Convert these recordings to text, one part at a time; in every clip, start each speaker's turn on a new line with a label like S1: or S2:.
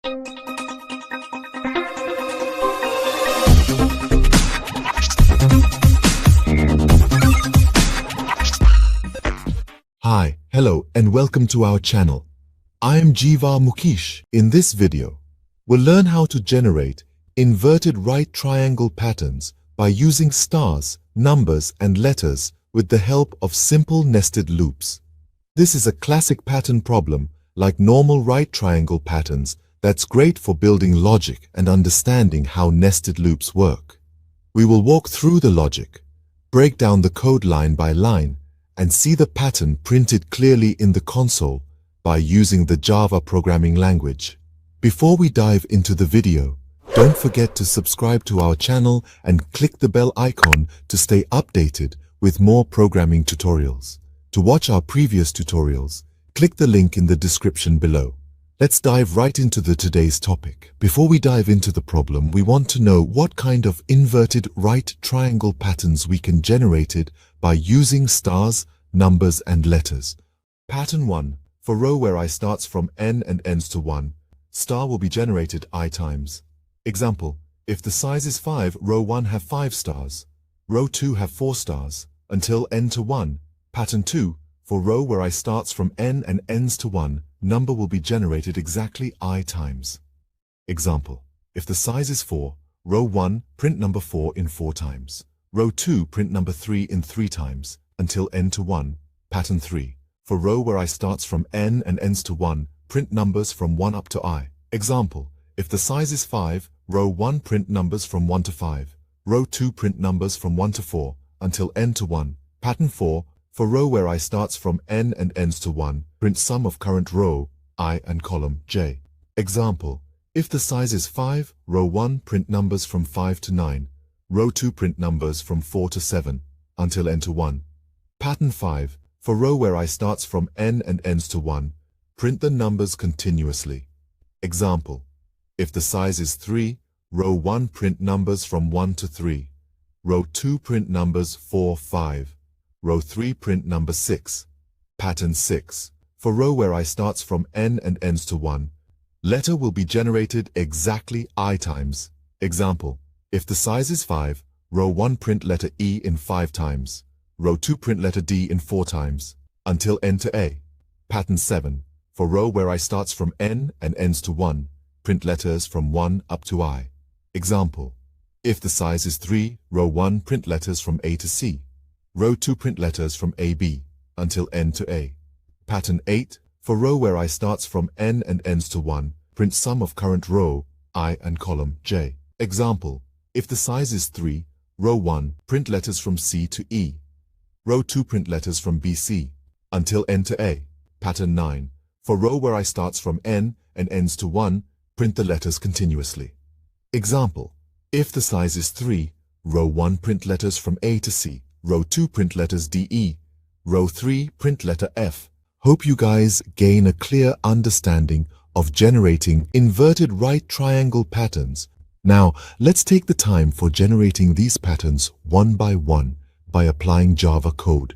S1: Hi, hello, and welcome to our channel. I am Jiva Mukesh. In this video, we'll learn how to generate inverted right triangle patterns by using stars, numbers, and letters with the help of simple nested loops. This is a classic pattern problem, like normal right triangle patterns, that's great for building logic and understanding how nested loops work. We will walk through the logic, break down the code line by line, and see the pattern printed clearly in the console by using the Java programming language. Before we dive into the video, don't forget to subscribe to our channel and click the bell icon to stay updated with more programming tutorials. To watch our previous tutorials, click the link in the description below. Let's dive right into today's topic. Before we dive into the problem, we want to know what kind of inverted right triangle patterns we can generate by using stars, numbers, and letters. Pattern 1. For row where I starts from n and ends to 1, star will be generated I times. Example, if the size is 5, row 1 have 5 stars, row 2 have 4 stars, until n to 1. Pattern 2. For row where I starts from n and ends to 1, number will be generated exactly I times. Example, if the size is 4, row 1, print number 4 in 4 times. Row 2, print number 3 in 3 times, until n to 1. Pattern 3. For row where I starts from n and ends to 1, print numbers from 1 up to I. Example, if the size is 5, row 1 print numbers from 1 to 5. Row 2 print numbers from 1 to 4, until n to 1. Pattern 4. For row where I starts from n and ends to 1, print sum of current row, I, and column, j. Example, if the size is 5, row 1 print numbers from 5 to 9. Row 2 print numbers from 4 to 7, until n to 1. Pattern 5. For row where I starts from n and ends to 1, print the numbers continuously. Example, if the size is 3, row 1 print numbers from 1 to 3. Row 2 print numbers 4, 5. Row 3 print number 6. Pattern 6. For row where I starts from n and ends to 1, letter will be generated exactly I times. Example, if the size is 5, row 1 print letter E in 5 times. Row 2 print letter D in 4 times, until n to A. Pattern 7. For row where I starts from n and ends to 1, print letters from 1 up to I. Example, if the size is 3, row 1 print letters from A to C. Row 2 print letters from AB, until n to A. Pattern 8. For row where I starts from n and ends to 1, print sum of current row, I, and column, j. Example, if the size is 3, row 1, print letters from C to E. Row 2 print letters from BC, until n to A. Pattern 9. For row where I starts from n and ends to 1, print the letters continuously. Example, if the size is 3, row 1 print letters from A to C. Row 2 print letters DE. Row 3 print letter F. Hope you guys gain a clear understanding of generating inverted right triangle patterns. Now, let's take the time for generating these patterns one by one by applying Java code.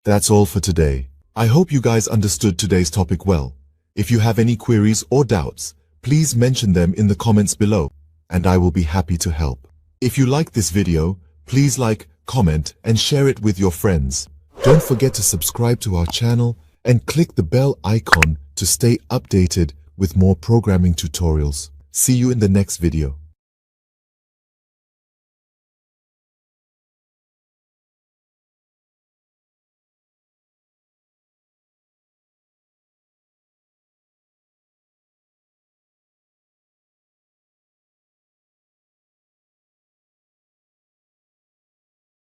S1: That's all for today. I hope you guys understood today's topic well. If you have any queries or doubts, please mention them in the comments below, and I will be happy to help. If you like this video, please like, comment, and share it with your friends. Don't forget to subscribe to our channel and click the bell icon to stay updated with more programming tutorials. See you in the next video.